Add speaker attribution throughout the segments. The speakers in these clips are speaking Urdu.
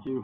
Speaker 1: you.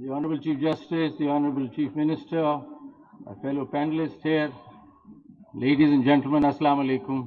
Speaker 1: The Honorable Chief Justice, the Honorable Chief Minister, my fellow panelists here, ladies and gentlemen, Assalamu alaikum.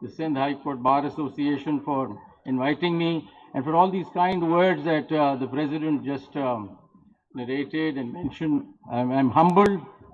Speaker 1: the Sindh High Court Bar Association for inviting me and for all these kind words that the President just narrated and mentioned. I'm humbled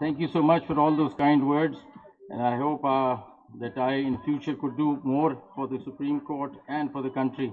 Speaker 1: Thank you so much for all those kind words and I hope that I in future could do more for the Supreme Court and for the country.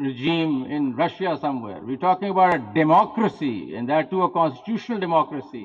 Speaker 1: regime in Russia somewhere. We're talking about a democracy and that too a constitutional democracy.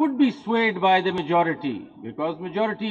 Speaker 1: could be swayed by the majority because majority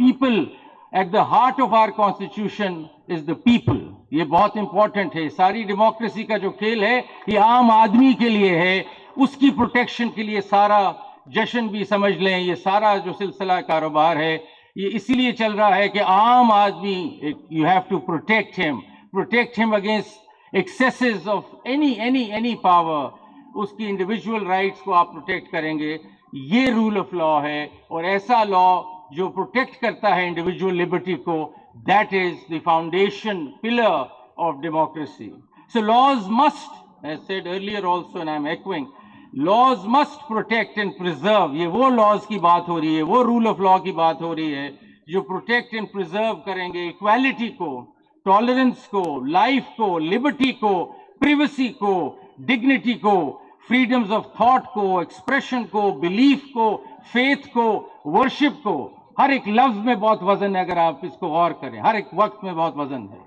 Speaker 1: people, at the heart of our constitution is the people. یہ بہت امپورٹنٹ ہے. ساری ڈیموکریسی کا جو کھیل ہے یہ عام آدمی کے لیے ہے, اس کی پروٹیکشن کے لیے سارا جشن بھی سمجھ لیں, یہ سارا جو سلسلہ کاروبار ہے یہ اسی لیے چل رہا ہے کہ عام آدمی, you have to protect him against excesses of any power. اس کی انڈیویجول رائٹس کو آپ پروٹیکٹ کریں گے. یہ رول آف لا ہے, اور ایسا لا جو پروٹیکٹ کرتا ہے انڈیویجول لبرٹی کو, that is the foundation pillar of democracy. So laws must, as said earlier also, and I am echoing, laws must protect and preserve. یہ وہ laws کی بات ہو رہی ہے, وہ rule of law کی بات ہو رہی ہے جو protect and preserve کریں گے equality کو, tolerance کو, life کو, liberty کو, privacy کو, dignity کو, freedoms of thought کو, expression کو, belief کو, faith کو, worship کو. ہر ایک لفظ میں بہت وزن ہے, اگر آپ اس کو غور کریں, ہر ایک وقت میں بہت وزن ہے.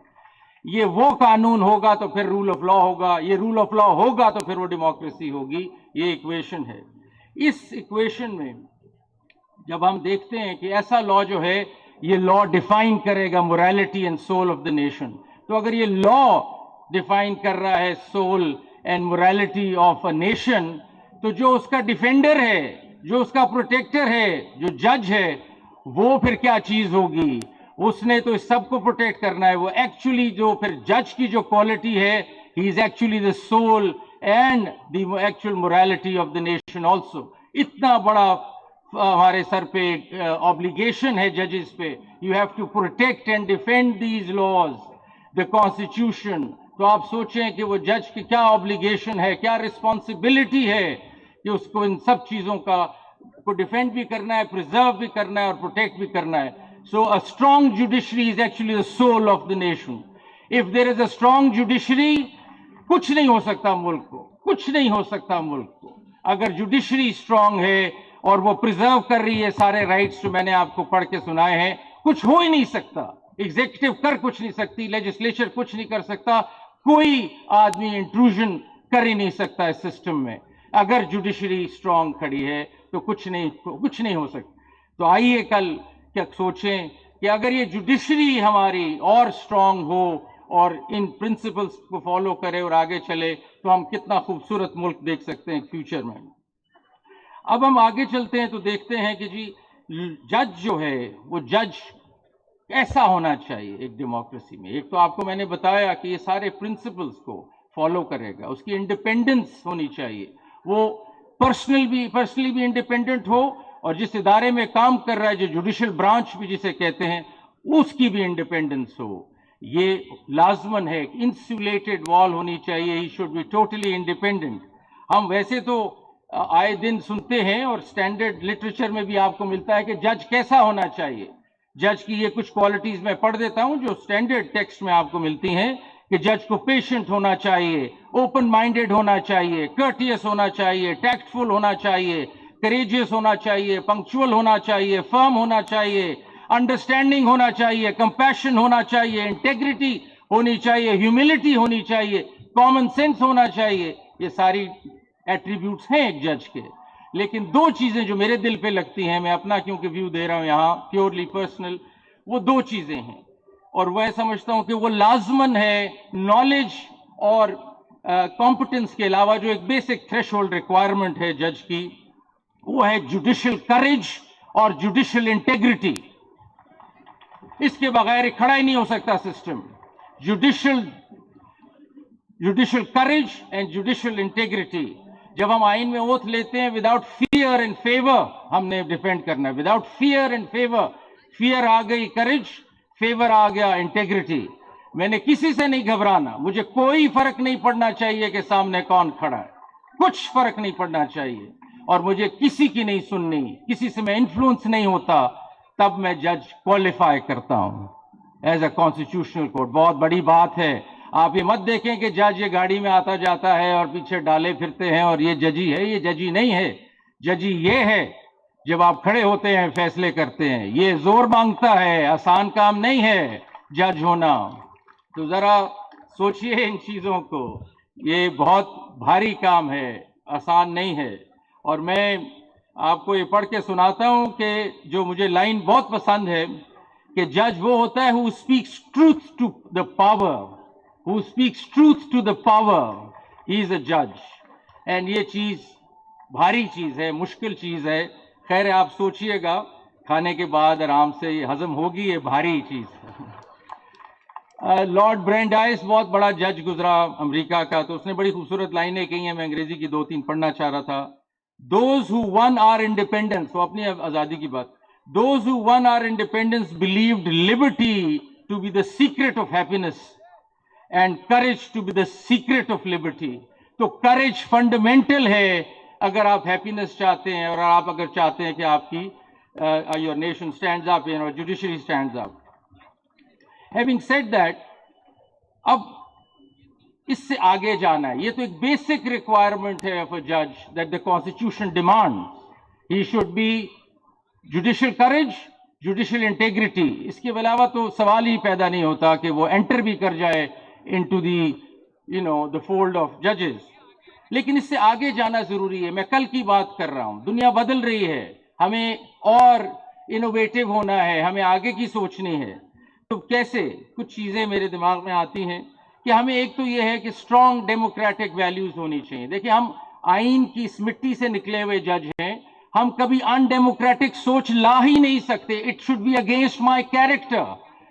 Speaker 1: یہ وہ قانون ہوگا تو پھر رول آف لا ہوگا, یہ رول آف لا ہوگا تو پھر وہ ڈیموکریسی ہوگی. یہ ایکویشن ہے. اس ایکویشن میں جب ہم دیکھتے ہیں کہ ایسا لا جو ہے یہ لا ڈیفائن کرے گا morality and soul of the nation, تو اگر یہ لا ڈیفائن کر رہا ہے soul and morality of a nation, تو جو اس کا ڈیفینڈر ہے, جو اس کا پروٹیکٹر ہے, جو جج ہے, وہ پھر کیا چیز ہوگی؟ اس نے تو اس سب کو پروٹیکٹ کرنا ہے. وہ ایکچولی جو پھر جج کی جو کوالٹی ہے, he is actually the soul and the actual morality of the nation also. اتنا بڑا ہمارے سر پہ آبلیگیشن ہے ججز پہ. You have to protect and defend these laws, the constitution. تو آپ سوچیں کہ وہ جج کی کیا آبلیگیشن ہے, کیا رسپانسبلٹی ہے کہ اس کو ان سب چیزوں کا کو ڈیفینڈ بھی کرنا ہے, پریزرو بھی کرنا ہے, اور پروٹیکٹ بھی کرنا ہے. So a strong judiciary is actually the soul of the nation. If there is a strong judiciary, کچھ نہیں ہو سکتا ملک کو, کچھ نہیں ہو سکتا ملک کو. اگر جوڈیشری اسٹرانگ ہے اور وہ پریزرو کر رہی ہے سارے رائٹس جو میں نے آپ کو پڑھ کے سنائے ہیں, کچھ ہو ہی نہیں سکتا. ایگزیکٹو کر کچھ نہیں سکتی, لیجسلیچر کچھ نہیں کر سکتا, کوئی آدمی انٹروژن کر ہی نہیں سکتا اس سسٹم میں. اگر جوڈیشری اسٹرانگ کھڑی ہے تو کچھ نہیں ہو سکتا. تو آئیے کل کیا سوچیں کہ اگر یہ جوڈیشری ہماری اور اسٹرانگ ہو اور ان پرنسپلس کو فالو کرے اور آگے چلے, تو ہم کتنا خوبصورت ملک دیکھ سکتے ہیں فیوچر میں. اب ہم آگے چلتے ہیں تو دیکھتے ہیں کہ جی جج جو ہے وہ جج ایسا ہونا چاہیے ایک ڈیموکریسی میں. ایک تو آپ کو میں نے بتایا کہ یہ سارے پرنسپلس کو فالو کرے گا, اس کی انڈیپینڈنس ہونی چاہیے, وہ پرسنلی بھی انڈیپینڈنٹ ہو, اور جس ادارے میں کام کر رہا ہے جو جوڈیشل برانچ بھی جسے کہتے ہیں اس کی بھی انڈیپینڈنس ہو. یہ لازمن ہے. انسولیٹڈ وال ہونی چاہیے, he should be totally independent. ہم ویسے تو آئے دن سنتے ہیں اور اسٹینڈرڈ لٹریچر میں بھی آپ کو ملتا ہے کہ جج کیسا ہونا چاہیے. جج کی یہ کچھ کوالٹیز میں پڑھ دیتا ہوں جو اسٹینڈرڈ ٹیکسٹ میں آپ کو ملتی ہیں کہ جج کو پیشنٹ ہونا چاہیے, اوپن مائنڈیڈ ہونا چاہیے, کرٹیس ہونا چاہیے, ٹیکٹفل ہونا چاہیے, کریجیس ہونا چاہیے, پنکچوئل ہونا چاہیے, فرم ہونا چاہیے, انڈرسٹینڈنگ ہونا چاہیے, کمپیشن ہونا چاہیے, انٹیگریٹی ہونی چاہیے, ہیوملٹی ہونی چاہیے, کامن سینس ہونا چاہیے. یہ ساری ایٹریبیوٹس ہیں ایک جج کے. لیکن دو چیزیں جو میرے دل پہ لگتی ہیں, میں اپنا کیونکہ ویو دے رہا ہوں یہاں پیورلی پرسنل, وہ دو چیزیں ہیں, اور وہ سمجھتا ہوں کہ وہ لازمن ہے نالج اور کمپٹنس کے علاوہ. جو ایک بیسک تھریش ہولڈ ریکوائرمنٹ ہے جج کی, وہ ہے جوڈیشل کریج اور جوڈیشل انٹیگریٹی. اس کے بغیر کھڑا ہی نہیں ہو سکتا system. Judicial courage and judicial integrity. جب ہم آئین میں اوتھ لیتے ہیں وداؤٹ فیئر اینڈ فیور ہم نے ڈیفینڈ کرنا ہے, without fear and favour. Fear آ گئی کریج, فیور آ گیا انٹیگریٹی. میں نے کسی سے نہیں گھبرانا, مجھے کوئی فرق نہیں پڑنا چاہیے کہ سامنے کون کھڑا ہے, کچھ فرق نہیں پڑنا چاہیے, اور مجھے کسی کی نہیں سننی, کسی سے میں انفلوئنس نہیں ہوتا, تب میں جج کوالیفائی کرتا ہوں ایز اے کانسٹیٹیوشنل کورٹ. بہت بڑی بات ہے. آپ یہ مت دیکھیں کہ جج یہ گاڑی میں آتا جاتا ہے اور پیچھے ڈالے پھرتے ہیں اور یہ ججی ہے. یہ ججی نہیں ہے. ججی یہ ہے جب آپ کھڑے ہوتے ہیں فیصلے کرتے ہیں. یہ زور مانگتا ہے, آسان کام نہیں ہے جج ہونا. تو ذرا سوچئے ان چیزوں کو, یہ بہت بھاری کام ہے, آسان نہیں ہے. اور میں آپ کو یہ پڑھ کے سناتا ہوں کہ جو مجھے لائن بہت پسند ہے کہ جج وہ ہوتا ہے who speaks truth to the power, who speaks truth to the power, he is a judge. and یہ چیز بھاری چیز ہے، مشکل چیز ہے. خیر آپ سوچئے گا، کھانے کے بعد آرام سے یہ ہضم ہوگی، یہ بھاری چیز ہے. لارڈ برینڈائس بہت بڑا جج گزرا امریکہ کا، تو اس نے بڑی خوبصورت لائنیں کہی ہیں، میں انگریزی کی 2-3 پڑھنا چاہ رہا تھا. Those who won our independence، وہ اپنی آزادی کی بات، those who won our independence believed liberty to be the secret of happiness and courage to be the secret of liberty. تو courage fundamental ہے اگر آپ happiness چاہتے ہیں، اور آپ اگر چاہتے ہیں کہ آپ کی your nation stands up, judiciary stands up. Having said that، اب اس سے آگے جانا ہے. یہ تو ایک بیسک ریکوائرمنٹ ہے آف اے جج that the constitution demand he should be judicial courage, judicial integrity. اس کے علاوہ تو سوال ہی پیدا نہیں ہوتا کہ وہ انٹر بھی کر جائے into the the fold of ججز. لیکن اس سے آگے جانا ضروری ہے. میں کل کی بات کر رہا ہوں، دنیا بدل رہی ہے، ہمیں اور انوویٹو ہونا ہے، ہمیں آگے کی سوچنی ہے. تو کیسے؟ کچھ چیزیں میرے دماغ میں آتی ہیں کہ ہمیں ایک تو یہ ہے کہ اسٹرانگ ڈیموکریٹک ویلیوز ہونی چاہیے. دیکھیں ہم آئین کی اس مٹی سے نکلے ہوئے جج ہیں، ہم کبھی ان ڈیموکریٹک سوچ لا ہی نہیں سکتے. It should be against my character.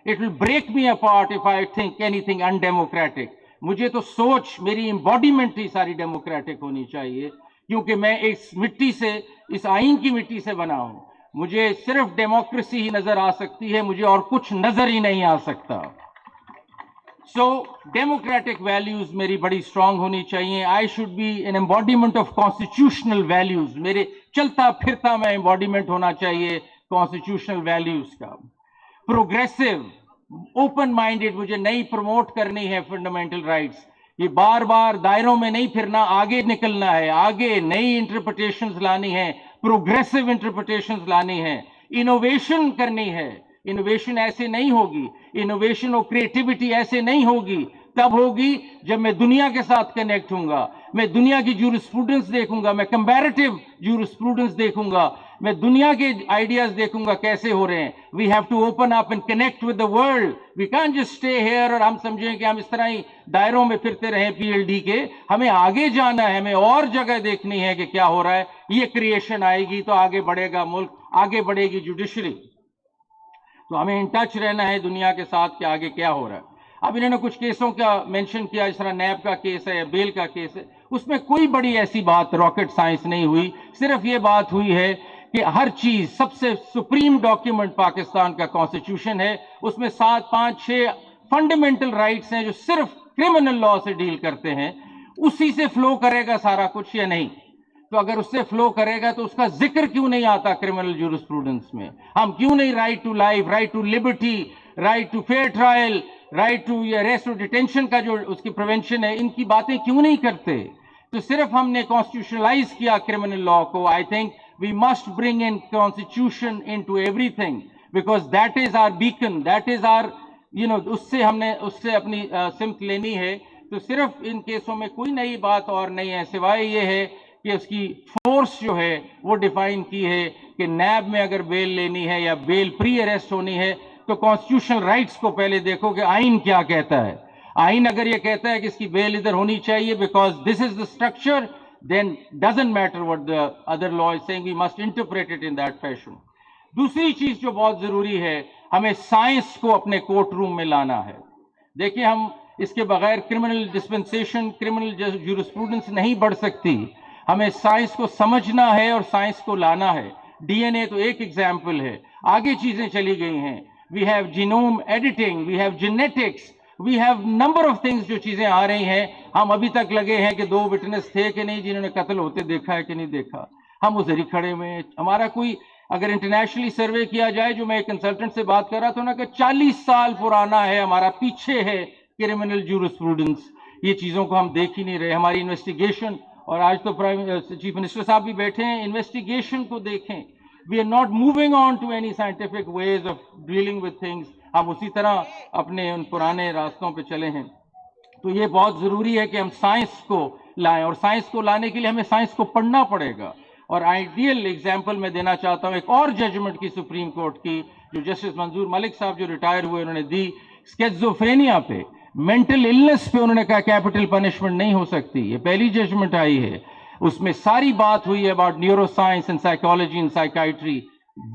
Speaker 1: It will break me apart if I think anything in democratic. مجھے تو سوچ، میری امباڈیمنٹ ہی ساری ڈیموکریٹک ہونی چاہیے، کیونکہ میں اس مٹی سے، اس آئین کی مٹی سے بنا ہوں. مجھے صرف ڈیموکریسی ہی نظر آ سکتی ہے، مجھے اور کچھ نظر ہی نہیں آ سکتا. سو ڈیموکریٹک ویلیوز میری بڑی اسٹرانگ ہونی چاہیے. I should be an embodiment of constitutional values. میرے چلتا پھرتا میں ایمباڈیمنٹ ہونا چاہیے کانسٹیٹیوشنل ویلیوز کا. پروگریسو، اوپن مائنڈیڈ، مجھے نئی پروموٹ کرنی ہے فنڈامنٹل رائٹس. یہ بار بار دائروں میں نہیں پھرنا، آگے نکلنا ہے، آگے نئی انٹرپریٹیشنز لانی ہے، پروگریسو انٹرپریٹیشنز لانی ہے، انوویشن کرنی ہے. انوویشن ایسے نہیں ہوگی، انوویشن اور کریٹیوٹی ایسے نہیں ہوگی. تب ہوگی جب میں دنیا کے ساتھ کنیکٹ ہوں گا، میں دنیا کی جورسپروڈنس دیکھوں گا، میں کمپیریٹیو جورسپروڈنس دیکھوں گا، میں دنیا کے آئیڈیاز دیکھوں گا کیسے ہو رہے ہیں. We have to open up and connect with the world. We can't just stay here اور ہم سمجھیں کہ ہم اس طرح ہی دائروں میں پھرتے رہیں پی ایل ڈی کے. ہمیں آگے جانا ہے، ہمیں اور جگہ دیکھنی ہے کہ کیا ہو رہا ہے. یہ کریشن آئے گی تو آگے بڑھے گا ملک، آگے بڑھے گی جوڈیشری. تو ہمیں ان ٹچ رہنا ہے دنیا کے ساتھ کہ آگے کیا ہو رہا ہے. اب انہوں نے کچھ کیسوں کا مینشن کیا، اس طرح نیب کا کیس ہے یا بیل کا کیس ہے. اس میں کوئی بڑی ایسی بات راکٹ سائنس نہیں ہوئی. صرف یہ بات ہوئی ہے کہ ہر چیز، سب سے سپریم ڈاکیومنٹ پاکستان کا کانسٹیٹیوشن ہے، اس میں 7 5 6 فنڈامنٹل رائٹس ہیں جو صرف کرمنل لا سے ڈیل کرتے ہیں. اسی سے فلو کرے گا سارا کچھ یا نہیں؟ تو اگر اس سے فلو کرے گا تو اس کا ذکر کیوں نہیں آتا کرمنل جورسپروڈنس میں؟ ہم کیوں نہیں right to life, right to liberty, right to fair trial, right to rest اور ڈیٹینشن کا جو اس کی پریونشن ہے، ان کی باتیں کیوں نہیں کرتے؟ تو صرف ہم نے کانسٹیٹیوشنلائز کیا کرمنل لا کو. I think we must bring in constitution into everything, because that is our beacon, that is our اس سے ہم نے اس سے اپنی سمت لینی ہے. تو صرف ان کیسوں میں کوئی نئی بات اور نہیں ہے، سوائے یہ ہے کہ اس کی فورس جو ہے وہ ڈیفائن کی ہے کہ نیب میں اگر بیل لینی ہے یا بیل پری اریسٹ ہونی ہے تو کانسٹیٹیوشنل رائٹس کو پہلے دیکھو کہ آئین کیا کہتا ہے. آئین اگر یہ کہتا ہے کہ اس کی بیل ادھر ہونی چاہیے because this is the structure, then doesn't matter what the other law is saying, we must interpret it in that fashion. دوسری چیز جو بہت ضروری ہے، ہمیں سائنس کو اپنے کورٹ روم میں لانا ہے. دیکھیں ہم اس کے بغیر کرمنل ڈسپنسیشن، کرمنل جورسپروڈنس نہیں بڑھ سکتی. ہمیں سائنس کو سمجھنا ہے اور سائنس کو لانا ہے. ڈی این اے تو ایک ایگزامپل ہے، آگے چیزیں چلی گئی ہیں. We have genome editing, we have genetics, we have number of things جو چیزیں آ رہی ہیں. ہم ابھی تک لگے ہیں کہ 2 وٹنس تھے کہ نہیں جنہوں نے قتل ہوتے دیکھا ہے کہ نہیں دیکھا. ہم ادھر ہی کھڑے ہوئے ہیں. ہمارا کوئی اگر انٹرنیشنلی سروے کیا جائے، جو میں ایک کنسلٹنٹ سے بات کر رہا تھا نا، کہ 40 سال پرانا ہے ہمارا، پیچھے ہے کرمنل جورسپروڈنس. یہ چیزوں کو ہم دیکھ ہی نہیں رہے. ہماری انویسٹیگیشن، اور آج تو چیف منسٹر صاحب بھی بیٹھے ہیں، انویسٹیگیشن کو دیکھیں. We are not moving on to any scientific ways of dealing with things. ہم اسی طرح اپنے ان پرانے راستوں پہ چلے ہیں. تو یہ بہت ضروری ہے کہ ہم سائنس کو لائیں، اور سائنس کو لانے کے لیے ہمیں سائنس کو پڑھنا پڑے گا. اور آئیڈیل ایگزامپل میں دینا چاہتا ہوں ایک اور ججمنٹ کی سپریم کورٹ کی جو جسٹس منظور ملک صاحب جو ریٹائر ہوئے انہوں نے دی اسکیزوفرینیا پہ، مینٹل النس پہ، انہوں نے کہا کیپٹل پنشمنٹ نہیں ہو سکتی. یہ پہلی ججمنٹ آئی ہے، اس میں ساری بات ہوئی ہے about neuroscience and psychology and psychiatry.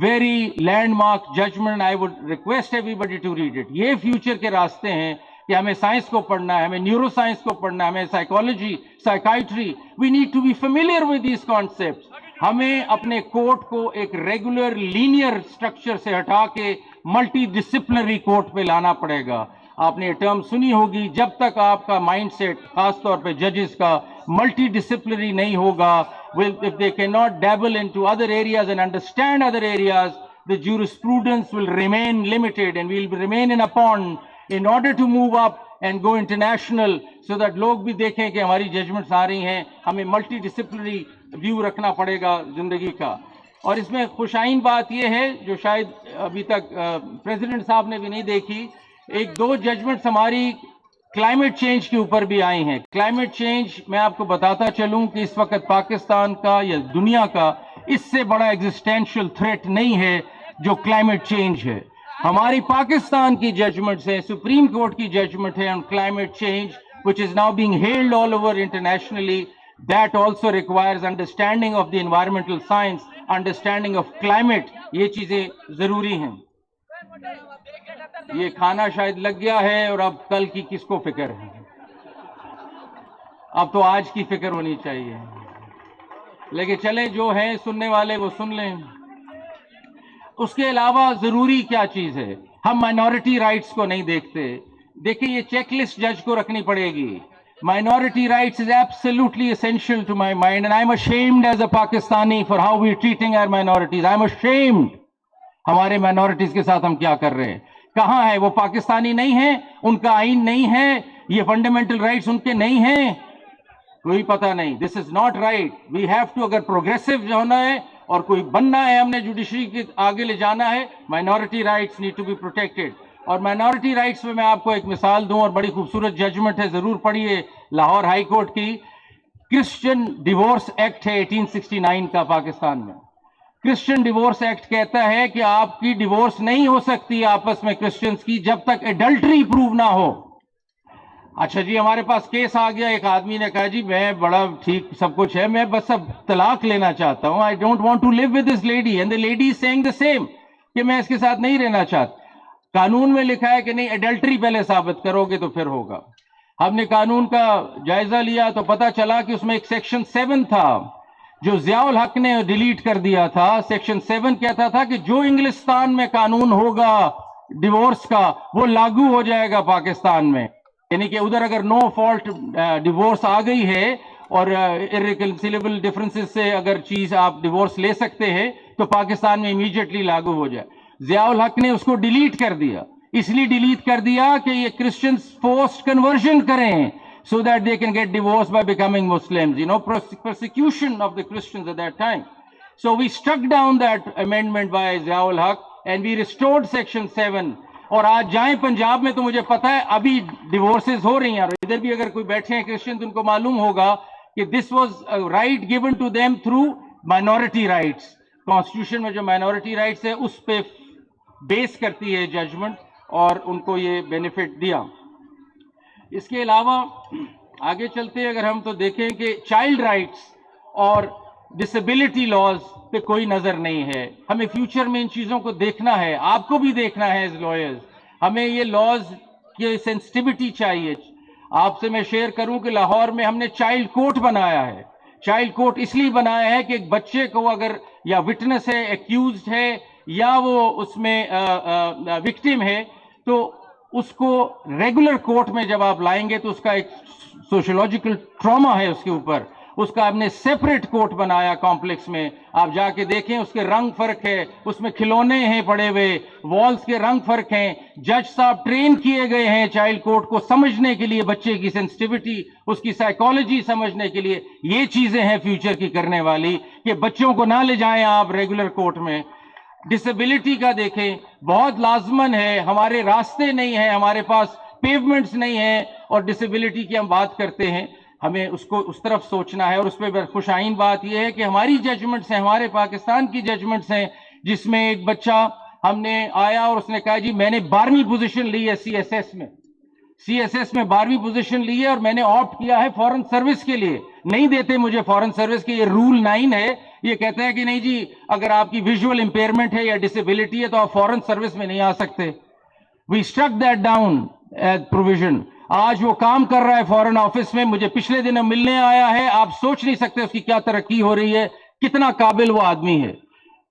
Speaker 1: Very landmark judgment. I would request everybody to read it. یہ فیوچر کے راستے ہیں کہ ہمیں سائنس کو پڑھنا ہے، ہمیں نیورو سائنس کو پڑھنا ہے، ہمیں psychology, psychiatry. We need to be familiar with these concepts. ہمیں اپنے کورٹ کو ایک ریگولر لینئر سٹرکچر سے ہٹا کے ملٹی ڈسپلنری کورٹ پہ لانا پڑے گا. آپ نے یہ ٹرم سنی ہوگی، جب تک آپ کا مائنڈ سیٹ خاص طور پہ ججز کا ملٹی ڈسپلنری نہیں ہوگا، if they cannot dabble into other areas and understand other areas, the jurisprudence will remain limited and we'll remain in a pond. In order to move up and go international so that لوگ بھی دیکھیں کہ ہماری ججمنٹس آ رہی ہیں، ہمیں ملٹی ڈسپلنری ویو رکھنا پڑے گا زندگی کا. اور اس میں خوشائن بات یہ ہے جو شاید ابھی تک پریزیڈنٹ صاحب نے بھی نہیں دیکھی، ایک دو ججمنٹس ہماری کلائمیٹ چینج کے اوپر بھی آئی ہیں. کلائمیٹ چینج میں آپ کو بتاتا چلوں کہ اس وقت پاکستان کا یا دنیا کا اس سے بڑا ایگزسٹینشل تھریٹ نہیں ہے جو کلائمیٹ چینج ہے. ہماری پاکستان کی ججمنٹس ہیں، سپریم کورٹ کی ججمنٹ ہے on climate change which is now being hailed all over internationally. That also requires understanding of the environmental science, understanding of climate. یہ چیزیں ضروری ہیں. یہ کھانا شاید لگ گیا ہے اور اب کل کی کس کو فکر ہے؟ اب تو آج کی فکر ہونی چاہیے. لیکن چلیں جو ہیں سننے والے وہ سن لیں. اس کے علاوہ ضروری کیا چیز ہے؟ ہم مائنورٹی رائٹس کو نہیں دیکھتے. دیکھیں یہ چیک لسٹ جج کو رکھنی پڑے گی. Minority rights is absolutely essential to my mind and I'm ashamed as a Pakistani for how we're treating our minorities. I'm ashamed. ہمارے مائنورٹیز کے ساتھ ہم کیا کر رہے ہیں؟ کہاں ہے وہ؟ پاکستانی نہیں ہیں، ان کا آئین نہیں ہے، یہ فنڈامنٹل رائٹس ان کے نہیں ہیں، کوئی پتہ نہیں. This is not right. We have to, اگر پروگریسو ہونا ہے اور کوئی بننا ہے، ہم نے جوڈیشری کے آگے لے جانا ہے، minority rights need to be protected. اور مائنورٹی رائٹس میں آپ کو ایک مثال دوں اور بڑی خوبصورت ججمنٹ ہے، ضرور پڑھیے، لاہور ہائی کورٹ کی. کرسچن ڈیورس ایکٹ ہے 1869 کا پاکستان میں. کرسچن ڈیورس ایکٹ کہتا ہے کہ آپ کی ڈیورس نہیں ہو سکتی آپس میں کرسچنز کی جب تک ایڈلٹری پروو نہ ہو. اچھا جی، ہمارے پاس کیس آ گیا، ایک آدمی نے کہا جی میں بڑا ٹھیک سب کچھ ہے، میں بس اب طلاق لینا چاہتا ہوں. I don't want to leave with this lady and the lady is saying the same کہ میں اس کے ساتھ نہیں رہنا چاہتا. قانون میں لکھا ہے کہ نہیں، ایڈلٹری پہلے ثابت کرو گے تو پھر ہوگا. ہم نے قانون کا جائزہ لیا تو پتا چلا کہ اس میں ایک سیکشن 7 تھا جو ضیاء الحق نے ڈیلیٹ کر دیا تھا. سیکشن 7 کہتا تھا کہ جو انگلستان میں قانون ہوگا ڈیورس کا وہ لاگو ہو جائے گا پاکستان میں. یعنی کہ ادھر اگر نو فالٹ ڈیورس آ گئی ہے اور irreconcilable ڈفرنسز سے اگر چیز آپ ڈیورس لے سکتے ہیں تو پاکستان میں امیجیٹلی لاگو ہو جائے. ضیاء الحق نے اس کو ڈیلیٹ کر دیا. اس لیے ڈیلیٹ کر دیا کہ یہ کرسچنز فورسڈ کنورژن کریں so that they can get divorced by becoming Muslims, persecution of the Christians at that time. So we struck down that amendment by Zia ul Haq and we restored section 7. اور آج جائیں پنجاب میں تو مجھے پتا ہے ابھی ڈیورسز ہو رہی ہیں. اور ادھر بھی اگر کوئی بیٹھے ہیں کرسچن تو ان کو معلوم ہوگا کہ this was a right given to them through minority rights. Constitution میں جو مائنورٹی رائٹس ہے اس پہ بیس کرتی ہے ججمنٹ اور ان کو یہ بینیفٹ دیا. اس کے علاوہ آگے چلتے اگر ہم تو دیکھیں کہ چائلڈ رائٹس اور ڈسیبلٹی لاز پہ کوئی نظر نہیں ہے. ہمیں فیوچر میں ان چیزوں کو دیکھنا ہے، آپ کو بھی دیکھنا ہے ایز لائرز. ہمیں یہ لاز کی سینسٹیوٹی چاہیے. آپ سے میں شیئر کروں کہ لاہور میں ہم نے چائلڈ کورٹ بنایا ہے. چائلڈ کورٹ اس لیے بنایا ہے کہ ایک بچے کو اگر یا وٹنس ہے، ایکیوزڈ ہے یا وہ اس میں وکٹم ہے تو اس کو ریگولر کورٹ میں جب آپ لائیں گے تو اس کا ایک سوشولوجیکل ٹراما ہے اس کے اوپر. اس کا ہم نے سیپریٹ کورٹ بنایا کمپلیکس میں. آپ جا کے دیکھیں اس کے رنگ فرق ہے، اس میں کھلونے ہیں پڑے ہوئے، والز کے رنگ فرق ہیں. جج صاحب ٹرین کیے گئے ہیں چائلڈ کورٹ کو سمجھنے کے لیے، بچے کی سینسٹیوٹی، اس کی سائیکالوجی سمجھنے کے لیے. یہ چیزیں ہیں فیوچر کی کرنے والی کہ بچوں کو نہ لے جائیں آپ ریگولر کورٹ میں. ڈسیبلٹی کا دیکھیں، بہت لازمن ہے. ہمارے راستے نہیں ہیں، ہمارے پاس پیومنٹس نہیں ہیں اور ڈسیبلٹی کی ہم بات کرتے ہیں. ہمیں اس کو اس طرف سوچنا ہے. اور اس پہ خوش آئین بات یہ ہے کہ ہماری ججمنٹس ہیں, ہمارے پاکستان کی ججمنٹس ہیں, جس میں ایک بچہ ہم نے آیا اور اس نے کہا جی میں نے 12ویں پوزیشن لی ہے سی ایس ایس میں, 12ویں پوزیشن لی ہے اور میں نے آپٹ کیا ہے فورن سروس کے لیے. نہیں دیتے مجھے فورن سروس کے, یہ رول 9 ہے. یہ کہتا ہے کہ نہیں جی اگر آپ کی ویژول امپیئرمنٹ ہے یا ڈسیبلٹی ہے تو آپ فورن سروس میں نہیں آ سکتے. We struck that down as provision. آج وہ کام کر رہا ہے فورن آفس میں, مجھے پچھلے دنوں ملنے آیا ہے. آپ سوچ نہیں سکتے اس کی کیا ترقی ہو رہی ہے, کتنا قابل وہ آدمی ہے.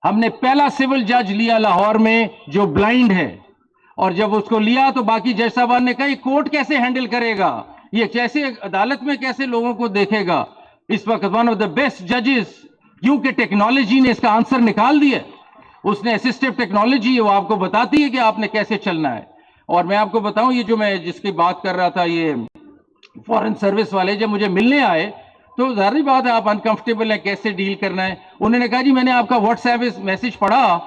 Speaker 1: ہم نے پہلا سول جج لیا لاہور میں جو بلائنڈ ہے, اور جب اس کو لیا تو باقی جج صاحبان نے کہا یہ کورٹ کیسے ہینڈل کرے گا, یہ کیسے عدالت میں کیسے لوگوں کو دیکھے گا. اس وقت ون آف دا بیسٹ ججز, کیونکہ ٹیکنالوجی نے اس کا آنسر نکال دیا. اس نے اسسٹو ٹیکنالوجی وہ آپ کو بتاتی ہے کہ آپ نے کیسے چلنا ہے. اور میں آپ کو بتاؤں یہ جو میں جس کی بات کر رہا تھا, یہ فورن سروس والے جب مجھے ملنے آئے تو ظاہری بات ہے آپ انکمفرٹیبل ہیں کیسے ڈیل کرنا ہے. انہوں نے کہا جی میں نے آپ کا واٹس ایپ میسج پڑھا.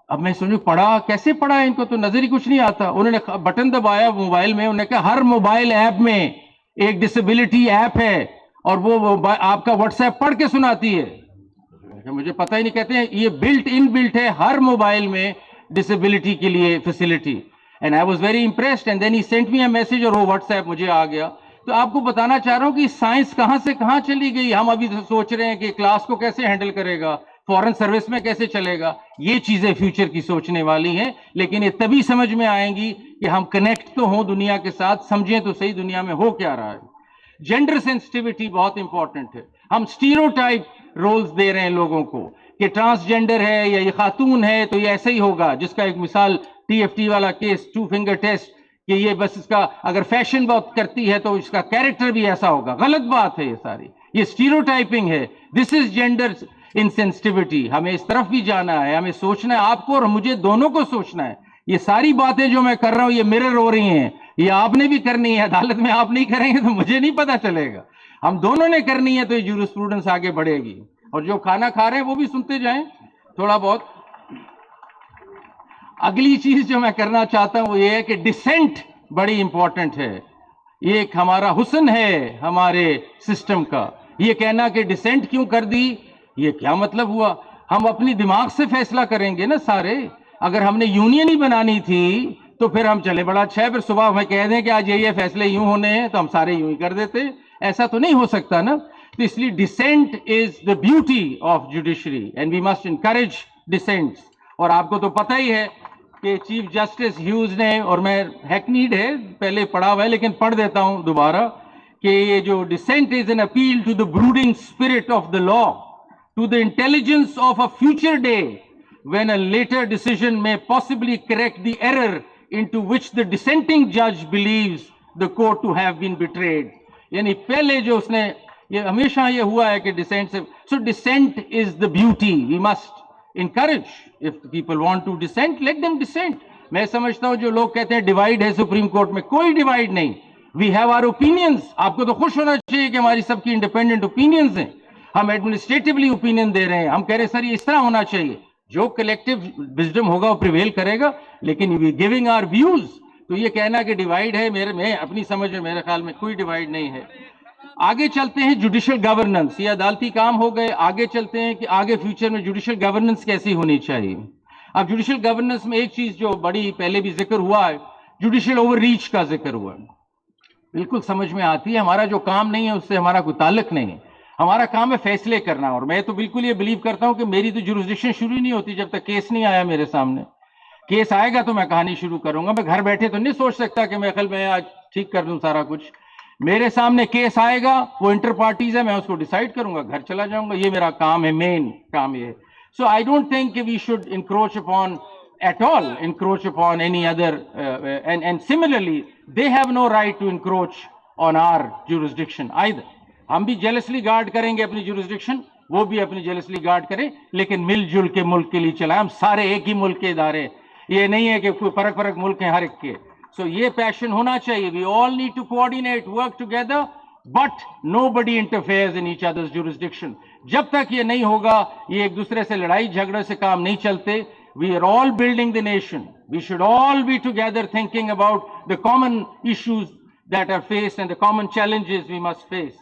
Speaker 1: اب میں سوچوں پڑھا کیسے پڑھا, ان کو تو نظر ہی کچھ نہیں آتا. انہوں نے بٹن دبایا موبائل میں, انہوں نے کہا ہر موبائل ایپ میں ایک ڈسیبلٹی ایپ ہے اور وہ آپ کا واٹس ایپ پڑھ کے سناتی ہے. مجھے پتہ ہی نہیں, کہتے ہیں یہ بلٹ ہے ہر موبائل میں ڈسیبلٹی کے لیے facility. And I was very impressed and then he sent me a message اور وہ واٹس ایپ مجھے آ گیا. تو آپ کو بتانا چاہ رہا ہوں کہ سائنس کہاں سے کہاں چلی گئی. ہم ابھی سوچ رہے ہیں کہ کلاس کو کیسے ہینڈل کرے گا, فورن سروس میں کیسے چلے گا. یہ چیزیں فیوچر کی سوچنے والی ہیں, لیکن یہ تبھی سمجھ میں آئیں گی کہ ہم کنیکٹ تو ہوں دنیا کے ساتھ, سمجھیں تو صحیح دنیا میں ہو کیا رہا ہے. جینڈر سینسٹیوٹی بہت امپورٹنٹ ہے. ہم اسٹیریوٹائپ رولز دے رہے ہیں لوگوں کو کہ ٹرانسجینڈر ہے یا یہ خاتون ہے تو یہ ایسا ہی ہوگا, جس کا ایک مثال ٹی ایف ٹی والا کیس 2 فنگر ٹیسٹ, کہ یہ بس اس کا اگر فیشن بہت کرتی ہے تو اس کا کیریکٹر بھی ایسا ہوگا. غلط بات ہے یہ ساری, یہ اسٹیریوٹائپنگ ہے. دس از جینڈر انسینسٹیوٹی. ہمیں اس طرف بھی جانا ہے, ہمیں سوچنا ہے, آپ کو اور مجھے دونوں کو سوچنا ہے. یہ ساری باتیں جو میں کر رہا ہوں یہ مرر ہو رہی ہیں, یہ آپ نے بھی کرنی ہے. عدالت میں آپ نہیں کریں گے تو مجھے نہیں پتا چلے گا. ہم دونوں نے کرنی ہے تو یہ جورسپروڈنس آگے بڑھے گی. اور جو کھانا کھا رہے ہیں وہ بھی سنتے جائیں تھوڑا بہت. اگلی چیز جو میں کرنا چاہتا ہوں وہ یہ ہے کہ ڈسینٹ بڑی امپورٹنٹ ہے. یہ ایک ہمارا حسن ہے ہمارے سسٹم کا. یہ کہنا کہ ڈسینٹ کیوں کر دی, یہ کیا مطلب ہوا. ہم اپنی دماغ سے فیصلہ کریں گے نا سارے. اگر ہم نے یونین ہی بنانی تھی تو پھر ہم چلے بڑا اچھا ہے, پھر صبح ہمیں کہہ دیں کہ آج یہ فیصلے یوں ہونے ہیں تو ہم سارے یوں ہی کر دیتے. ایسا تو نہیں ہو سکتا نا. تو اس لیے dissent is the beauty of judiciary and we must encourage dissents. اور آپ کو تو پتہ ہی ہے کہ چیف جسٹس ہیوز نے, اور میں ہیکنیڈ ہے پہلے پڑھا ہوا ہے لیکن پڑھ دیتا ہوں دوبارہ, کہ یہ جو dissent is an appeal to the brooding spirit of the law, to the intelligence of a future day when a later decision may possibly correct the error into which the dissenting judge believes the court to have been betrayed. یعنی پہلے جو اس نے, یہ ہمیشہ یہ ہوا ہے کہ ڈسینٹ سے, so dissent is the beauty. We must encourage, if people want to dissent, let them dissent. میں سمجھتا ہوں جو لوگ کہتے ہیں ڈیوائیڈ ہے سپریم کورٹ میں, کوئی ڈیوائیڈ نہیں. We have our opinions. آپ کو تو خوش ہونا چاہیے کہ ہماری سب کی انڈیپینڈنٹ اوپینینز ہیں. ہم ایڈمنسٹریٹولی اوپینین دے رہے ہیں, ہم کہہ رہے ہیں سر یہ اس طرح ہونا چاہیے. جو کلیکٹیو وزڈم ہوگا وہ پریویل کرے گا, لیکن وی گیونگ آر ویوز. تو یہ کہنا کہ ڈیوائیڈ ہے, میں اپنی سمجھ میں میرے خیال میں کوئی ڈیوائیڈ نہیں ہے. آگے چلتے ہیں جوڈیشل گورننس. یہ عدالتی کام ہو گئے, آگے چلتے ہیں کہ آگے فیوچر میں جوڈیشل گورننس کیسی ہونی چاہیے. اب جوڈیشل گورننس میں ایک چیز جو بڑی پہلے بھی ذکر ہوا ہے, جوڈیشل اوور ریچ کا ذکر ہوا ہے. بالکل سمجھ میں آتی ہے. ہمارا جو کام نہیں ہے اس سے ہمارا کوئی تعلق نہیں ہے. ہمارا کام ہے فیصلے کرنا. اور میں تو بالکل یہ بلیو کرتا ہوں کہ میری تو جورسڈکشن شروع ہی نہیں ہوتی جب تک کیس نہیں آیا میرے سامنے. کیس آئے گا تو میں کہانی شروع کروں گا. میں گھر بیٹھے تو نہیں سوچ سکتا کہ میں خل میں آج ٹھیک کر دوں سارا کچھ. میرے سامنے کیس آئے گا, وہ انٹر پارٹیز ہے, میں اس کو ڈیسائیڈ کروں گا, گھر چلا جاؤں گا. یہ میرا کام ہے, مین کام یہ ہے. سو آئی ڈونٹ تھنک کہ we should encroach upon at all, encroach upon any other and similarly they have no right to encroach on our jurisdiction either. ہم بھی جیلسلی گارڈ کریں گے اپنی جورسڈکشن, وہ بھی اپنی جیلسلی گارڈ کریں, لیکن مل جل کے ملک کے لیے چلائیں. ہم سارے ایک ہی ملک کے ادارے, یہ نہیں ہے کہ کوئی فرق ملک ہیں ہر ایک کے. سو یہ پیشن ہونا چاہیے. We all need to coordinate, work together, but nobody interferes in each others jurisdiction. جب تک یہ نہیں ہوگا, یہ ایک دوسرے سے لڑائی جھگڑے سے کام نہیں چلتے. We are all building the nation. We should all be together thinking about the common issues that are faced and the common challenges we must face.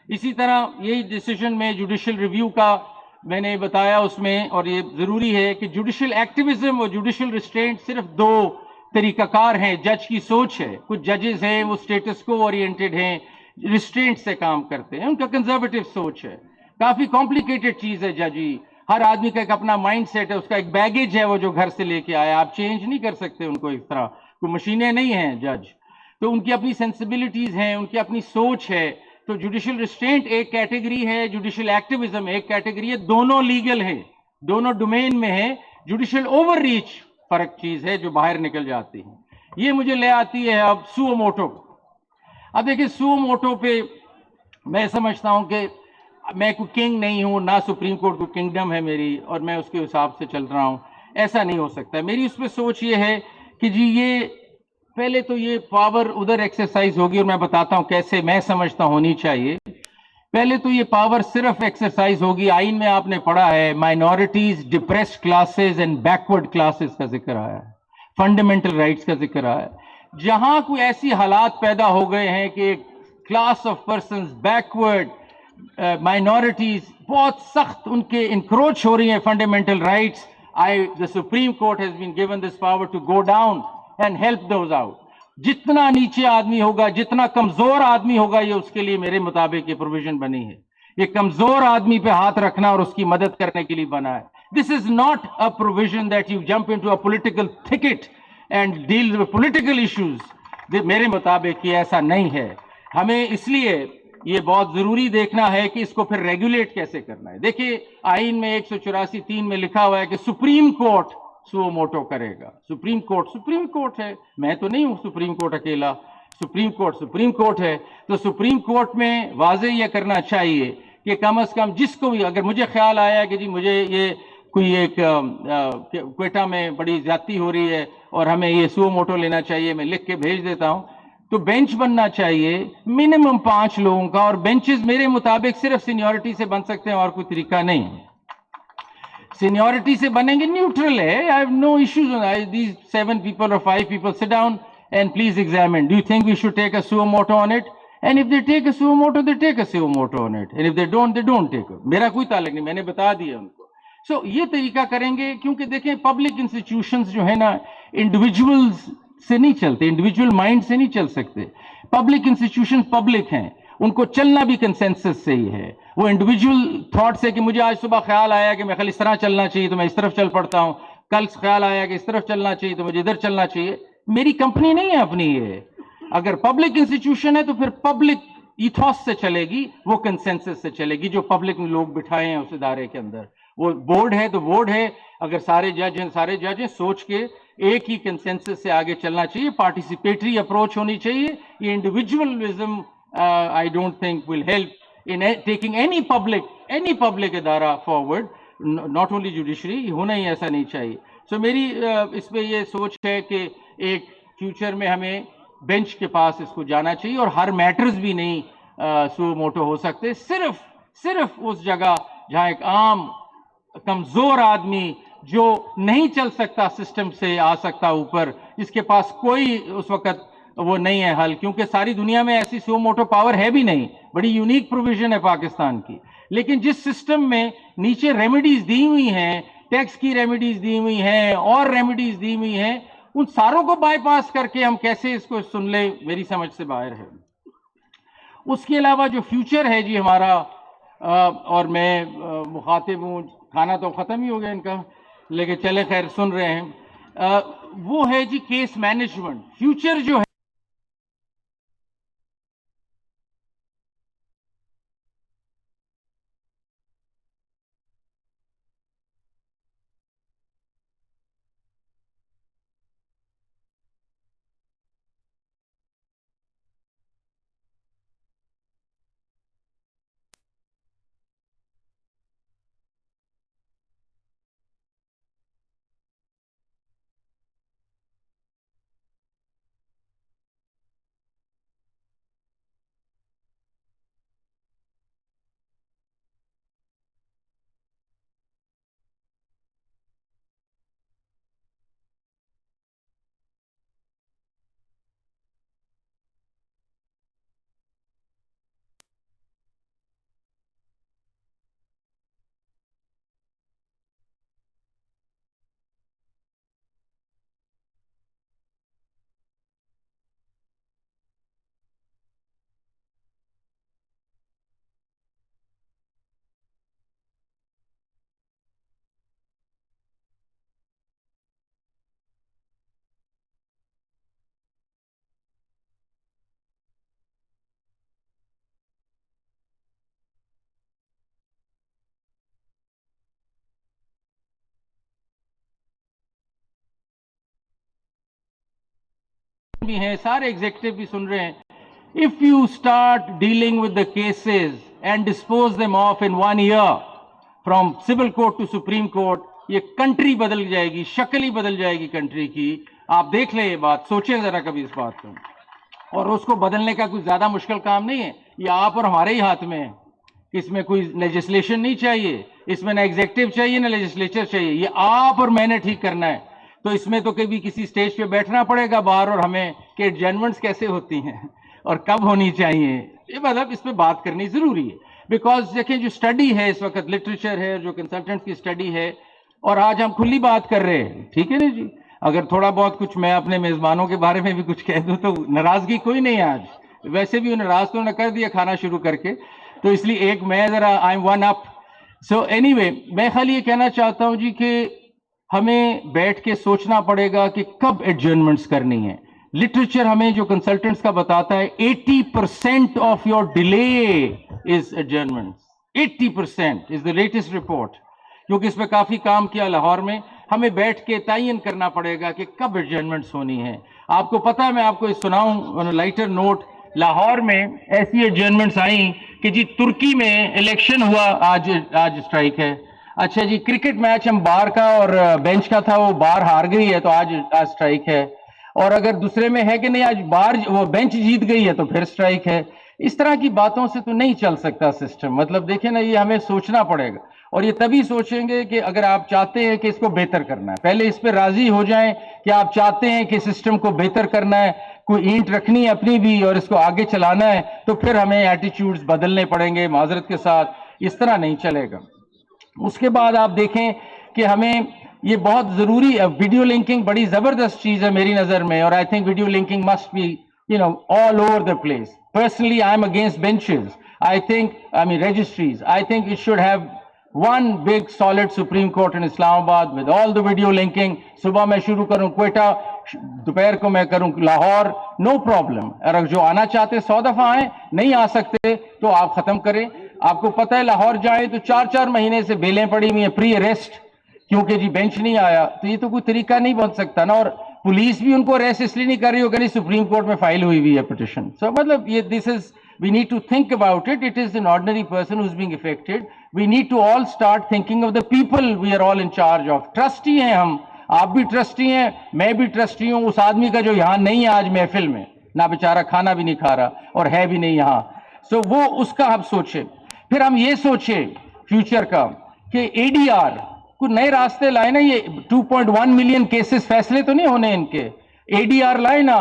Speaker 1: اسی طرح یہی ڈیسیجن میں جوڈیشل ریویو کا میں نے بتایا اس میں، اور یہ ضروری ہے کہ جوڈیشل ایکٹیویزم اور جوڈیشل ریسٹرینٹ صرف دو طریقہ کار ہیں، جج کی سوچ ہے. کچھ ججز ہیں وہ اسٹیٹس کو اورینٹڈ ہیں، ریسٹرینٹ سے کام کرتے ہیں، ان کا کنزرویٹو سوچ ہے. کافی کمپلیکیٹڈ چیز ہے ججی. ہر آدمی کا ایک اپنا مائنڈ سیٹ ہے، اس کا ایک بیگیج ہے وہ جو گھر سے لے کے آیا، آپ چینج نہیں کر سکتے ان کو اس طرح. کوئی مشینیں نہیں ہیں جج، تو ان کی اپنی سینسبلٹیز ہیں، ان کی اپنی سوچ ہے. تو جوڈیشل ریسٹرینٹ ایک کیٹیگری ہے، جوڈیشل ایکٹیویزم ایک کیٹیگری ہے، دونوں لیگل ہیں، دونوں ڈومین میں ہیں. جوڈیشل اوور ریچ فرق چیز ہے جو باہر نکل جاتی ہے. یہ مجھے لے آتی ہے اب سو موٹو. اب دیکھیں سو موٹو پہ میں سمجھتا ہوں کہ میں کوئی کنگ نہیں ہوں، نہ سپریم کورٹ کو کنگڈم ہے میری اور میں اس کے حساب سے چل رہا ہوں. ایسا نہیں ہو سکتا. میری اس پہ سوچ یہ ہے کہ جی یہ پہلے تو یہ پاور ادھر ایکسرسائز ہوگی، اور میں بتاتا ہوں کیسے میں سمجھتا ہونی چاہیے. پہلے تو یہ پاور صرف ایکسرسائز ہوگی، آئین میں آپ نے پڑھا ہے minorities, depressed classes and backward classes کا ذکر آیا ہے، فنڈامنٹل رائٹس کا ذکر آیا ہے. جہاں کوئی ایسی حالات پیدا ہو گئے ہیں کہ class of persons backward minorities بہت سخت ان کے انکروچ ہو رہی ہیں fundamental rights, the Supreme Court has been given this power to go down and help those out. جتنا نیچے آدمی ہوگا، جتنا کمزور آدمی ہوگا، یہ اس کے لیے میرے مطابق یہ پروویژن بنی ہے. یہ کمزور آدمی پہ ہاتھ رکھنا اور اس کی مدد کرنے کے لیے بنا ہے. This is not a provision that you jump into a political thicket and deal with political issues. میرے مطابق یہ ایسا نہیں ہے. ہمیں اس لیے یہ بہت ضروری دیکھنا ہے کہ اس کو پھر ریگولیٹ کیسے کرنا ہے. دیکھیے آئین میں 184(3) میں لکھا ہوا ہے کہ سپریم کورٹ سو موٹو کرے گا. سپریم کورٹ ہے، میں تو نہیں ہوں سپریم کورٹ اکیلا. سپریم کورٹ ہے. تو سپریم کورٹ میں واضح یہ کرنا چاہیے کہ کم از کم جس کو بھی، اگر مجھے خیال آیا کہ جی مجھے یہ کوئی ایک کوئٹہ میں بڑی زیادتی ہو رہی ہے اور ہمیں یہ سو موٹو لینا چاہیے، میں لکھ کے بھیج دیتا ہوں. تو بینچ بننا چاہیے منیمم 5 لوگوں کا، اور بینچز میرے مطابق صرف سینیورٹی سے بن سکتے ہیں اور کوئی طریقہ نہیں. سینیورٹی سے بنیں گے، نیوٹرل ہے. I have no issues on that. These 7 people or 5 people sit down and please examine. Do you think we should take a suo moto on it? And if they take a suo moto, they take a suo moto on it. And if they don't take it. میرا کوئی تعلق نہیں، میں نے بتا دیا ان کو. سو یہ طریقہ کریں گے، کیونکہ دیکھیں پبلک انسٹیٹیوشنز جو ہے نا انڈیویجولز سے نہیں چلتے، انڈیویجول مائنڈ سے نہیں چل سکتے. پبلک انسٹیٹیوشن پبلک ہیں، ان کو چلنا بھی کنسنسس سے ہی ہے. وہ انڈیویجول تھاٹ سے کہ مجھے آج صبح خیال آیا کہ میں خالی اس طرح چلنا چاہیے تو میں اس طرف چل پڑتا ہوں، کل خیال آیا کہ اس طرف چلنا چاہیے تو مجھے ادھر چلنا چاہیے. میری کمپنی نہیں ہے اپنی یہ. اگر پبلک انسٹیٹیوشن ہے تو پھر پبلک ایتھوس سے چلے گی، وہ کنسنسس سے چلے گی جو پبلک نے لوگ بٹھائے ہیں اس ادارے کے اندر. وہ بورڈ ہے تو بورڈ ہے. اگر سارے جج ہیں سوچ کے ایک ہی کنسنسس سے آگے چلنا چاہیے. پارٹیسپیٹری اپروچ ہونی چاہیے. یہ individualism I don't think will help in taking any public ادارہ forward, not only judiciary. یہ ہونا ہی ایسا نہیں چاہیے. سو میری اس پہ یہ سوچ ہے کہ ایک فیوچر میں ہمیں بینچ کے پاس اس کو جانا چاہیے، اور ہر میٹرز بھی نہیں سو موٹو ہو سکتے. صرف اس جگہ جہاں ایک عام کمزور آدمی جو نہیں چل سکتا سسٹم سے آ سکتا اوپر، جس کے پاس کوئی اس وقت وہ نہیں ہے حل، کیونکہ ساری دنیا میں ایسی سو موٹو پاور ہے بھی نہیں. بڑی یونیک پروویژن ہے پاکستان کی. لیکن جس سسٹم میں نیچے ریمیڈیز دی ہوئی ہیں، ٹیکس کی ریمیڈیز دی ہوئی ہیں اور ریمیڈیز دی ہوئی ہیں، ان ساروں کو بائی پاس کر کے ہم کیسے اس کو سن لیں، میری سمجھ سے باہر ہے. اس کے علاوہ جو فیوچر ہے جی ہمارا، اور میں مخاطب ہوں، کھانا تو ختم ہی ہو گیا ان کا، لیکن چلے خیر سن رہے ہیں، وہ ہے جی کیس مینجمنٹ. فیوچر جو ہے بھی ہیں, سارے ایگزیکٹو بھی سن رہے ہیں. If you start dealing with the cases and dispose them off in 1 year from civil court to Supreme Court, یہ کنٹری بدل جائے گی, شکل ہی بدل جائے گی کنٹری کی. آپ دیکھ لیں یہ بات, سوچیں ذرا کبھی اس بات کو. اور اس کو بدلنے کا کوئی زیادہ مشکل کام نہیں ہے, یہ آپ اور ہمارے ہی ہاتھ میں ہے. اس میں کوئی لیجسلیشن نہیں چاہیے, اس میں نہ ایگزیکٹو چاہیے نہ لیجسلیچر چاہیے, یہ آپ اور میں نے ٹھیک کرنا ہے. تو اس میں تو کبھی کسی سٹیج پہ بیٹھنا پڑے گا باہر اور ہمیں کہ ایڈجرنمنٹس کیسے ہوتی ہیں اور کب ہونی چاہیے, یہ مطلب اس پہ بات کرنی ضروری ہے. بیکاز دیکھیں جو اسٹڈی ہے اس وقت, لٹریچر ہے, جو کنسلٹنٹس کی اسٹڈی ہے, اور آج ہم کھلی بات کر رہے ہیں, ٹھیک ہے نا جی. اگر تھوڑا بہت کچھ میں اپنے میزبانوں کے بارے میں بھی کچھ کہہ دوں تو ناراضگی کوئی نہیں ہے آج, ویسے بھی ناراض تو انہوں نے کر دیا کھانا شروع کر کے, تو اس لیے ایک میں ذرا I am one up. So any way, میں خالی یہ کہنا چاہتا ہوں جی کہ ہمیں بیٹھ کے سوچنا پڑے گا کہ کب ایڈجرنمنٹس کرنی ہے. لٹریچر ہمیں جو کنسلٹنٹس کا بتاتا ہے 80% of your delay is adjournments. 80% is the latest report, کیونکہ اس پہ کافی کام کیا لاہور میں. ہمیں بیٹھ کے تعین کرنا پڑے گا کہ کب ایڈجرنمنٹس ہونی ہے. آپ کو پتا ہے, میں آپ کو سناؤں لائٹر نوٹ, لاہور میں ایسی ایڈجرنمنٹس آئیں کہ جی ترکی میں الیکشن ہوا, آج اسٹرائک ہے. اچھا جی کرکٹ میچ ہم بار کا اور بینچ کا تھا, وہ بار ہار گئی ہے تو آج اسٹرائک ہے. اور اگر دوسرے میں ہے کہ نہیں آج بار وہ بینچ جیت گئی ہے تو پھر اسٹرائک ہے. اس طرح کی باتوں سے تو نہیں چل سکتا سسٹم. مطلب دیکھیں نا, یہ ہمیں سوچنا پڑے گا, اور یہ تبھی سوچیں گے کہ اگر آپ چاہتے ہیں کہ اس کو بہتر کرنا ہے, پہلے اس پہ راضی ہو جائیں کہ آپ چاہتے ہیں کہ سسٹم کو بہتر کرنا ہے, کوئی اینٹ رکھنی ہے اپنی بھی اور اس کو آگے چلانا ہے, تو پھر ہمیں ایٹیچیوڈز بدلنے پڑیں گے معذرت کے ساتھ. اس طرح نہیں چلے گا. اس کے بعد آپ دیکھیں کہ ہمیں یہ بہت ضروری ہے, ویڈیو لنکنگ بڑی زبردست چیز ہے میری نظر میں, اور I think video linking must be all over the place. Personally, I am against benches. I mean registries. I think it should have one big solid Supreme Court in Islamabad with all the video linking. صبح میں شروع کروں کوئٹہ, دوپہر کو میں کروں لاہور, no problem. اور جو آنا چاہتے 100 دفعہ آئیں, نہیں آ سکتے تو آپ ختم کریں. آپ کو پتہ ہے لاہور جائیں تو 4 مہینے سے بیلیں پڑی ہوئی ہیں پری اریسٹ, کیونکہ جی بینچ نہیں آیا. تو یہ تو کوئی طریقہ نہیں بن سکتا نا, اور پولیس بھی ان کو اریسٹ اس لیے نہیں کر رہی ہوگا, نہیں سپریم کورٹ میں فائل ہوئی ہے پٹیشن. سو مطلب یہ this is, we need to think about it. It is an ordinary person who is being affected. We need to all start thinking of the people we are all in charge of. Trustee ہیں ہم, آپ بھی ٹرسٹی ہیں, میں بھی ٹرسٹی ہوں. اس آدمی کا جو یہاں نہیں ہے آج محفل میں, نہ بیچارہ کھانا بھی نہیں کھا رہا اور ہے بھی نہیں یہاں, سو وہ اس کا ہم سوچیں. پھر ہم یہ سوچیں فیوچر کا کہ اے ڈی آر کوئی نئے راستے لائے نا. یہ 2.1 ملین کیسز فیصلے تو نہیں ہونے ان کے, اے ڈی آر لائے نا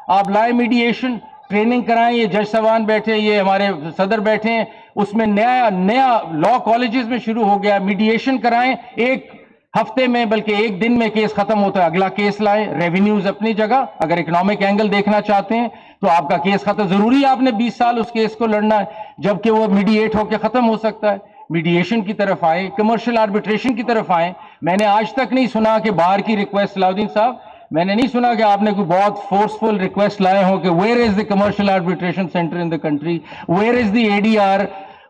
Speaker 1: آپ لائے, میڈیشن ٹریننگ کرائیں. یہ جج صاحبان بیٹھے, یہ ہمارے صدر بیٹھے ہیں, اس میں نیا لا کالجز میں شروع ہو گیا, میڈیشن کرائیں. 1 ہفتے میں بلکہ 1 دن میں کیس ختم ہوتا ہے, اگلا کیس لائیں. ریونیوز اپنی جگہ, اگر اکنامک اینگل دیکھنا چاہتے ہیں تو آپ کا کیس ختم, ضروری ہے آپ نے 20 سال اس کیس کو لڑنا ہے, جبکہ وہ میڈیٹ ہو کے ختم ہو سکتا ہے. میڈیشن کی طرف آئیں, کمرشل آربیٹریشن کی طرف آئیں. میں نے آج تک نہیں سنا کہ باہر کی ریکویسٹ, علاؤدین صاحب میں نے نہیں سنا کہ آپ نے کوئی بہت فورسفل ریکویسٹ لائے ہوں کہ where is the commercial arbitration centre in the country, where is the A D R.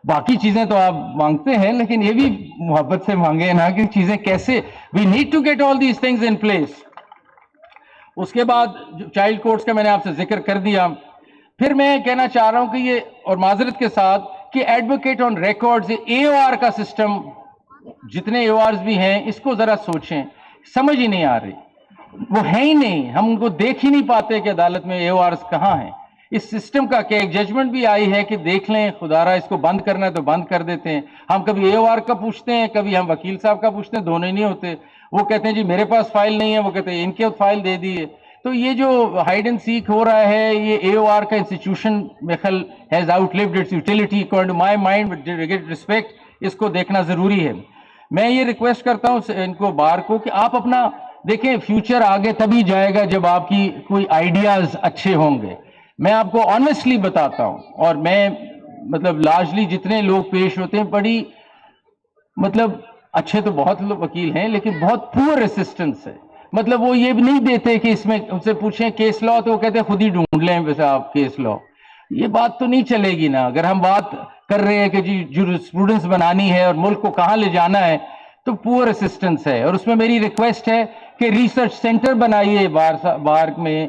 Speaker 1: باقی چیزیں تو آپ مانگتے ہیں, لیکن یہ بھی محبت سے مانگے نا کہ چیزیں کیسے, we need to get all these things in place. اس کے بعد چائلڈ کورٹس کا میں نے آپ سے ذکر کر دیا. پھر میں کہنا چاہ رہا ہوں کہ یہ, اور معذرت کے ساتھ, کہ ایڈوکیٹ آن ریکارڈز, اے او آر کا سسٹم, جتنے اے او آرز بھی ہیں اس کو ذرا سوچیں. سمجھ ہی نہیں آ رہی, وہ ہے ہی نہیں, ہم ان کو دیکھ ہی نہیں پاتے کہ عدالت میں اے او آرز کہاں ہیں. اس سسٹم کا کیا, ایک ججمنٹ بھی آئی ہے کہ دیکھ لیں خدا را, اس کو بند کرنا ہے تو بند کر دیتے ہیں. ہم کبھی اے او آر کا پوچھتے ہیں, کبھی ہم وکیل صاحب کا پوچھتے ہیں, دونوں ہی نہیں ہوتے. وہ کہتے ہیں جی میرے پاس فائل نہیں ہے, وہ کہتے ہیں ان کے فائل دے دیے. تو یہ جو ہائیڈ اینڈ سیک ہو رہا ہے, یہ اے او آر کا انسٹیٹیوشن میں خیال has outlived its utility according to my mind, with respect اس کو دیکھنا ضروری ہے. میں یہ ریکویسٹ کرتا ہوں ان کو بار کو کہ آپ اپنا دیکھیں, فیوچر آگے تبھی جائے گا جب آپ کی کوئی آئیڈیاز اچھے ہوں گے. میں آپ کو آنیسٹلی بتاتا ہوں, اور میں مطلب لارجلی جتنے لوگ پیش ہوتے ہیں بڑی مطلب اچھے تو بہت لوگ وکیل ہیں, لیکن بہت پور اسسٹنس ہے. مطلب وہ یہ بھی نہیں دیتے کہ اس میں ان سے پوچھیں کیس لا, تو وہ کہتے ہیں خود ہی ڈھونڈ لیں ویسے آپ کیس لا. یہ بات تو نہیں چلے گی نا. اگر ہم بات کر رہے ہیں کہ جی جورسپروڈنس بنانی ہے اور ملک کو کہاں لے جانا ہے, تو پور اسسٹنس ہے. اور اس میں میری ریکویسٹ ہے کہ ریسرچ سینٹر بنائیے بار میں,